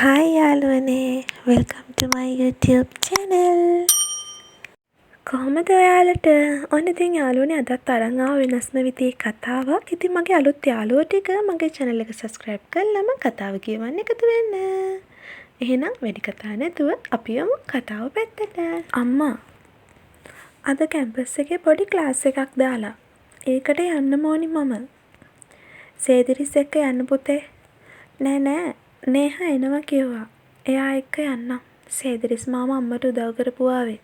Hi යාළුවනේ welcome to my YouTube channel. කොහොමද ඔයාලට? ඔන්න ඉතින් යාළුවනේ අදත් අරන් ආව වෙනස්ම විදිහේ කතාවක්. ඉතින් මගේ අලුත් යාළුවෝ ටික මගේ channel එක subscribe කරලාම කතාව කියවන්න එකතු වෙන්න. එහෙනම් වැඩි කතා නැතුව අපි යමු කතාව පැත්තට. අම්මා අද කැම්පස් එකේ පොඩි ක්ලාස් එකක් දාලා. ඒකට යන්න ඕනි මම. සේදිරිස් එක්ක යන්න පුතේ. නෑ නේහා එනවා කිව්වා. එයා එක්ක යන්නම්. සේදිරිස් මාමා අම්මට උදව් කරපු ආවේ.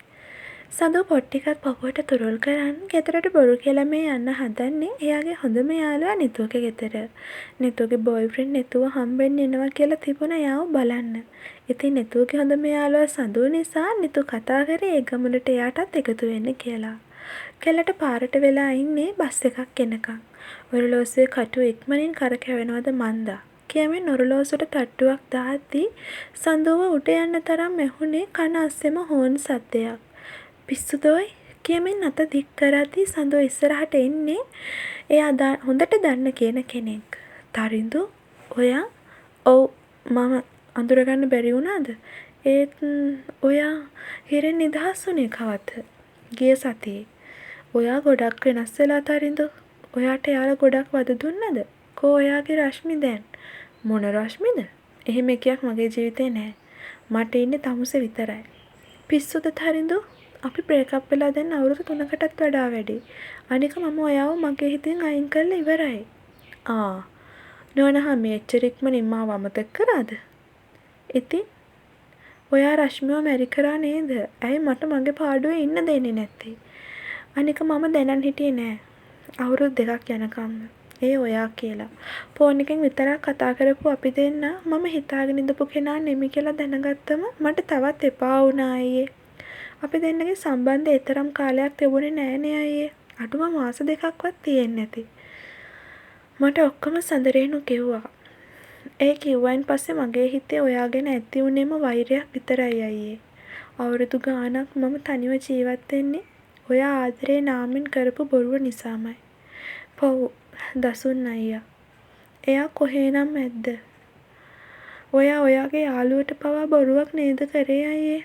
සඳු පොට්ටිකත් පපුවට තුරුල් කරන් ගෙදරට බොරු කියලා මේ යන්න හදන්නේ එයාගේ හොඳම යාළුවා නිතුගේ ගෙදර. නිතුගේ බොයිෆ්‍රෙන්ඩ් නිතුව හම්බෙන්න එනවා කියලා තිබුණා එයාව බලන්න. ඉතින් නිතුගේ හොඳම යාළුවා සඳු නිසා නිතු කතා කරේ ඒ ගමනට එයාටත් එකතු වෙන්න කියලා. කෙල්ලට පාරට වෙලා ඉන්නේ බස් එකක් එනකන්. ඔරලෝසුවේ කටු ඉක්මනින් කරකැවෙනවද මන්දා. කියමින් ඔරලෝසුවට තට්ටුවක් දාද්දී සඳුව උඩ යන්න තරම් ඇහුනේ කන අස්සෙම හෝන් සද්දයක්. පිස්සුදෝයි කියමින් අත දික් කරද්දී සඳුව ඉස්සරහට එන්නේ එයා හොඳට දන්න කියන කෙනෙක්. තරිඳු ඔයා ඔව් මම අඳුරගන්න බැරි වුණාද? ඒත් ඔයා හිරෙන් නිදහස් වුණේ කවද්ද? ගිය සතියේ. ඔයා ගොඩක් වෙනස් වෙලා තරිඳු. ඔයාට යාළුවා ගොඩක් වද දුන්නද? කෝ ඔයාගේ රශ්මි දැන්? මොන රශ්මිද? එහෙම එකක් මගේ ජීවිතේ නෑ. මට ඉන්නේ තමුසේ විතරයි. පිස්සුද තරිඳු? අපි බ්‍රේක් අප් වෙලා දැන් අවුරුදු 3කටත් වඩා වැඩි. අනික මම ඔයාව මගේ හිතෙන් අයින් කරලා ඉවරයි. නෝනහා මෙච්චර ඉක්මනින් මාව අමතක කරාද? ඉතින් ඔයා රශ්මිව මැරි කරා නේද? ඇයි මට මගේ පාඩුවේ ඉන්න දෙන්නේ නැත්තේ? අනික මම දැනන් හිටියේ නෑ. අවුරුදු 2ක් යනකම්. ඒ ඔයා කියලා. ෆෝන් එකෙන් විතරක් කතා කරපු අපි දෙන්න මම හිතාගෙන ඉඳපු කෙනා නෙමෙයි කියලා දැනගත්තම මට තවත් එපා වුණා අයියේ. අපි දෙන්නගේ සම්බන්ධය ඊතරම් කාලයක් තිබුණේ නෑනේ අයියේ. අඩුම මාස 2ක්වත් තියෙන්නේ නැති. මට ඔක්කොම සඳරේනු කිව්වා. ඒ කිව්වයින් පස්සේ මගේ හිතේ ඔයා ගැන ඇති වුණේම වෛරයක් විතරයි අයියේ. අවුරුදු ගාණක් මම තනිව ජීවත් වෙන්නේ ඔයා ආදරේ නාමෙන් කරපු බොරුව නිසාමයි. පව් දසුන් අයියා. එයා කොහේනම් ඇද්ද? ඔයා ඔයාගේ යාළුවට පවා බොරුවක් නේද කරේ අයියේ?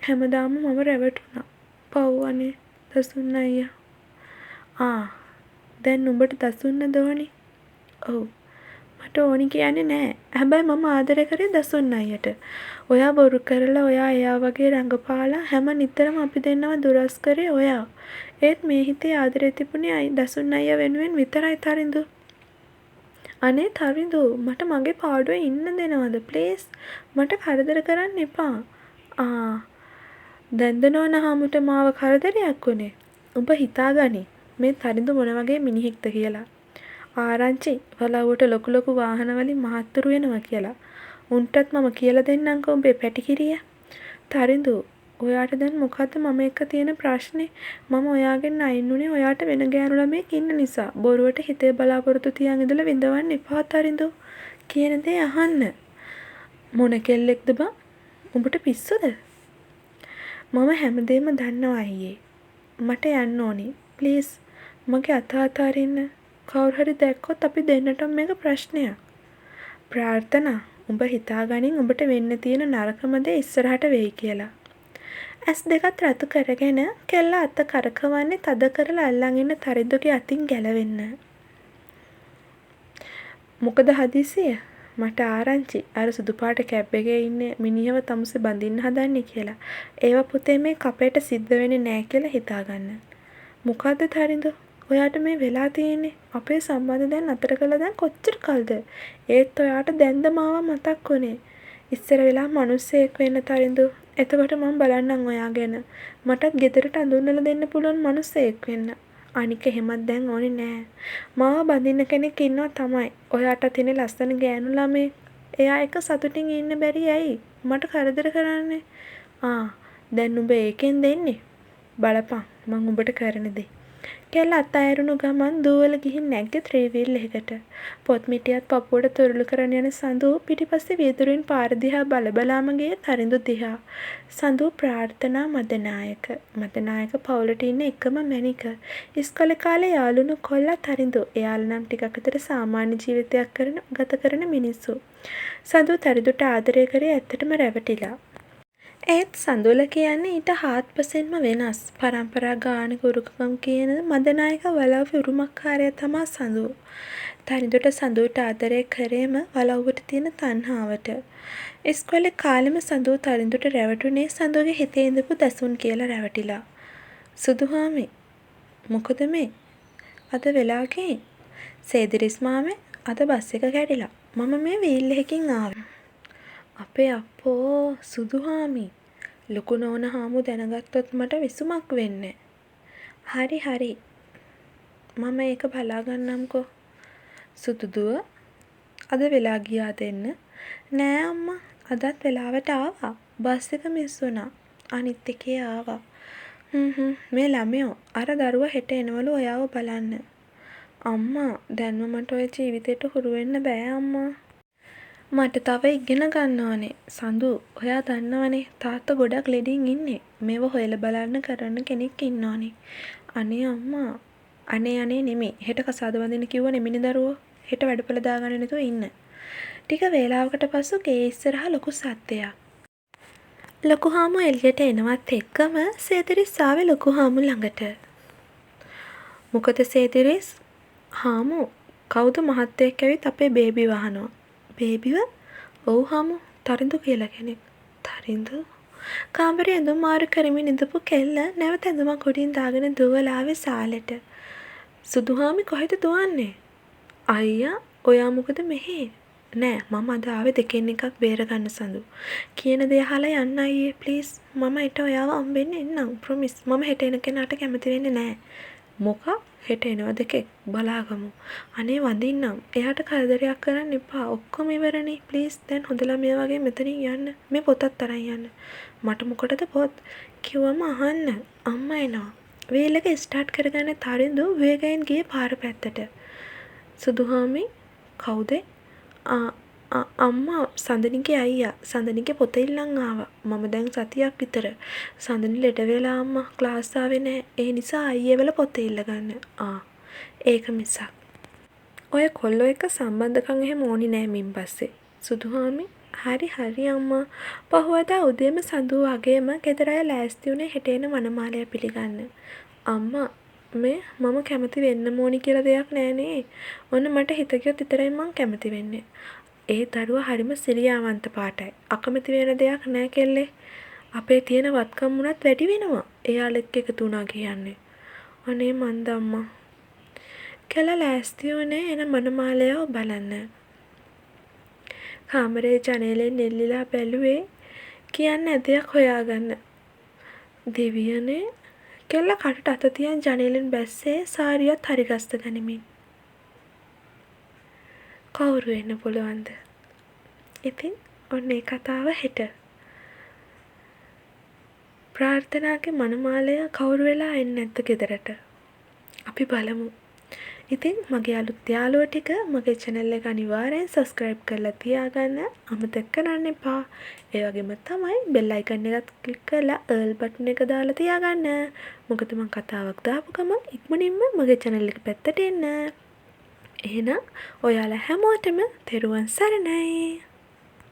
හැමදාම මම රැවටුණා. පව් අනේ දසුන් අයියා. දැන් නුඹට දසුන්නද ඕනි? ඔව්. මට ඕනි කියන්නේ නෑ. හැබැයි මම ආදරය කරේ දසුන් අයියට. ඔයා බොරු කරලා ඔයා එයා වගේ රඟපාලා හැම නිතරම අපි දෙන්නව දුරස් කරේ ඔයා. ඒත් මේ හිතේ ආදරේ තිබුණේ දසුන් අයියා වෙනුවෙන් විතරයි තරිඳු. අනේ තරිඳු මට මගේ පාඩුවේ ඉන්න දෙනවද ප්ලීස්? මට කරදර කරන්න එපා. දැන්ද නෝනහාමුට මාව කරදරයක් උනේ? උඹ හිතාගනි මේ තරිඳු මොන වගේ මිනිහෙක්ද කියලා. ආරංචි වලව්වට ලොකු වාහන වලින් මහත්තුරු වෙනවා කියලා. උන්ටත් මම කියලා දෙන්නම්කෝ උඹේ පැටිකිරිය. තරිඳු ඔයාට දැන් මොකද්ද මම එක්ක තියෙන ප්‍රශ්නේ? මම ඔයාගෙන් අයින් උනේ ඔයාට වෙන ගෑනු ළමයෙක් ඉන්න නිසා. බොරුවට හිතේ බලාපොරොත්තු තියන් ඉඳලා විඳවන්න එපා තරිඳු. කියන දේ අහන්න. මොන කෙල්ලෙක්ද බං? උඹට පිස්සුද? මම හැමදේම දන්නවා අයියේ. මට යන්න ඕනි. ප්ලීස් මගේ අත අරින්න. කවුරු හරි දැක්කොත් අපි දෙන්නටම මේක ප්‍රශ්නයක්. ප්‍රාර්ථනා උඹ හිතාගනින් උඹට වෙන්න තියෙන නරකම දේ ඉස්සරහට වෙයි කියලා. ඇස් දෙකත් රතු කරගෙන කෙල්ල අත කරකවන්නේ තද කරලා අල්ලන් ඉන්න තරිඳුගේ අතින් ගැලවෙන්න. මොකද හදිසිය? මට ආරංචි අර සුදු පාට කැබ් එකේ ඉන්නේ මිනිහව තමුසේ බඳින්න හදන්නේ කියලා. ඒව පුතේ මේ කපේට සිද්ධ වෙන්නේ නෑ කියලා හිතාගන්න. මොකද්ද තරිඳු? ඔයාට මේ වෙලා තියෙන්නේ? අපේ සම්බන්ධය දැන් අතර කළා දැන් කොච්චර කල්ද? ඒත් ඔයාට දැන්ද මාව මතක් වුනේ. ඉස්සර වෙලා මිනිස්සෙක් වෙන්න තරිඳු. එතකොට මම බලන්නම් ඔයා ගැන. මටත් ගෙදරට අඳුන්වලා දෙන්න පුළුවන් මිනිස්සෙක් වෙන්න. අනික එහෙමත් දැන් ඕනේ නෑ. මාව බඳින්න කෙනෙක් ඉන්නවා තමයි. ඔයාට තියෙන ලස්සන ගෑනු ළමේ. එයා එක සතුටින් ඉන්න බැරි ඇයි? මට කරදර කරන්නේ. දැන් උඹ ඒකෙන් දෙන්නේ. බලපන් මං උඹට කරන දේ. කෙල්ල අතෑරුණු ගමන් දූවල ගිහින් නැග්ගේ ත්‍රීවීල් එකකට. පොත් මිටියත් පපුවට තුරුළු කරන යන සඳු පිටිපස්සේ වීදුරුවෙන් පාර දිහා බල ගියේ තරිඳු දිහා. සඳු ප්‍රාර්ථනා මදනායක. මදනායක පවුලට ඉන්න එකම මැණික. ඉස්කෝලේ කාලේ යාළුණු කොල්ලා තරිඳු. එයාලා නම් ටිකක් විතර සාමාන්‍ය ජීවිතයක් ගත කරන මිනිස්සු. සඳු තරිඳුට ආදරය කරේ ඇත්තටම රැවටිලා. ඒත් සඳුල කියන්නේ ඊට හාත්පසින්ම වෙනස්. පරම්පරා ගානක උරුකකම් කියන මදනායක වලව්වේ උරුමකාරයා තමා සඳු. තරිඳුට සඳුට ආදරය කරේම වලව්වට තියෙන තණ්හාවට. ඉස්කෝලේ කාලෙම සඳු තරිඳුට රැවටුනේ සඳුගේ හිතේ ඉඳපු දසුන් කියලා රැවටිලා. සුදුහාමි මොකද මේ? අද වෙලා ගිහින් සේදිරිස් මාමේ අද බස් එක කැඩිලා. මම මේ වීල් එකකින් ආවේ. අපේ අප්පෝ සුදුහාමි ලොකු නෝන හාමු දැනගත්තොත් මට විසුමක් වෙන්නේ. හරි හරි මම ඒක බලාගන්නම්කෝ. සුදුදුව අද වෙලා ගියා දෙන්න. නෑ අම්මා අදත් වෙලාවට ආවා. බස් එක මිස් වුණා. අනිත් එකේ ආවා. මේ ළමයෝ අර දරුවා හෙට එනවලු ඔයාව බලන්න. අම්මා දැන්ම මට ඔය ජීවිතේට හුරු වෙන්න බෑ අම්මා. මට තව ඉගෙන ගන්න ඕනේ. සඳු ඔයා දන්නවනේ තාත්තා ගොඩක් ලෙඩින් ඉන්නේ. මේව හොයලා බලන්න කරන්න කෙනෙක් ඉන්න ඕනේ. අනේ අම්මා. අනේ නෙමෙයි. හෙට කසාද වදින්න කිව්ව නෙමෙයි දරුවෝ. හෙට වැඩපොළ දාගන්න නැතුව ඉන්න. ටික වේලාවකට පස්සෙ ගේ ඉස්සරහා ලොකු සද්දයක්. ලොකු හාමු එළියට එනවත් එක්කම සේදිරිස් ආවේ ලොකු හාමු ළඟට. මොකද සේදිරිස්? හාමු කවුද මහත්තයෙක් ඇවිත් අපේ බේබි වහනවා. බේබිව? ඔව් හාමු තරිඳු කියලා කෙනෙක්. තරිඳු? කාමරේ ඇඳුම් මාරු කරමින් ඉඳපු කෙල්ල නැවත ඇඳුමක් උඩින් දාගෙන දුවලා ආවේ සාලෙට. සුදුහාමි කොහෙද දුවන්නේ? අයියා ඔයා මොකද මෙහෙ? නෑ මම අද ආවේ දෙකෙන් එකක් බේරගන්න සඳු. කියන දේ අහලා යන්න අයියේ ප්ලීස්. මම හෙට ඔයාව හම්බෙන්න එන්නම්. ප්‍රොමිස්. මම හෙට එන කෙනාට කැමති වෙන්නේ නෑ. මොකක්? හෙට එනවා දෙකෙක් බලාගමු. අනේ වඳින්නම්. එයාට කරදරයක් කරන්න එපා. ඔක්කොම ඉවරනේ. ප්ලීස් දැන් හොඳ ළමයා වගේ මෙතනින් යන්න. මේ පොතත් අරන් යන්න. මට මොකටද පොත්? කිව්වම අහන්න. අම්මා එනවා. වීල් එක ස්ටාර්ට් කරගන්න තරිඳු වේගයෙන් ගියේ පාර පැත්තට. සුදුහාමි කවුද? අම්මා සඳනිගේ අයියා. සඳනිගේ පොත ඉල්ලන් ආවා. මම දැන් සතියක් විතර. සඳනි ලෙඩ වෙලා අම්මා ක්ලාස් ආවේ නැහැ. ඒ නිසා අයියේ වල පොත ඉල්ල ගන්න. ඒක මිසක්. ඔය කොල්ලෝ එක සම්බන්ධකම් එහෙම ඕනි නෑ මින් පස්සේ. සුදුහාමි හරි අම්මා. පහුවදා උදේම සඳු වගේම ගෙදර අය ලෑස්ති වුණේ හෙට එන වනමාලය පිළිගන්න. අම්මා මේ මම කැමති වෙන්න ඕනි කියලා දෙයක් නෑනේ. ඔන්න මට හිත ගියොත් විතරයි මං කැමති වෙන්නේ. ඒ දරුවා හරිම සිරියාවන්ත පාටයි. අකමැති වෙන දෙයක් නෑ කෙල්ලේ. අපේ තියෙන වත්කම් උනත් වැඩි වෙනවා. එයාලෙක් එකතු වුණා කියන්නේ. අනේ මන්ද අම්මා. කියලා ලෑස්ති වුණේ එන මනමාලයව බලන්න. කාමරේ ජනේලෙන් එල්ලිලා බැලුවේ කියන්නේ දෙයක් හොයාගන්න. දෙවියනේ කෙල්ල කටට අත තියන් ජනේලෙන් බැස්සේ සාරියත් හරි ගස්ත ගනිමින්. කවුරු වෙන්න පුළුවන්ද? ඉතින් ඔන්න ඒ කතාව හෙට. ප්‍රාර්ථනාගේ මනමාලය කවුරු වෙලා එන්නේ නැද්ද ගෙදරට? අපි බලමු. ඉතින් මගේ අලුත් යාළුවෝ ටික මගේ channel එක අනිවාර්යෙන් subscribe කරලා තියාගන්න අමතක කරන්න එපා. ඒ වගේම තමයි bell icon එකත් click කරලා all button එක දාලා තියාගන්න. මොකද මම කතාවක් දාපු ගමන් ඉක්මනින්ම මගේ channel එක පැත්තට එන්න. එහෙනම් ඔයාලා හැමෝටම තෙරුවන් සරණයි.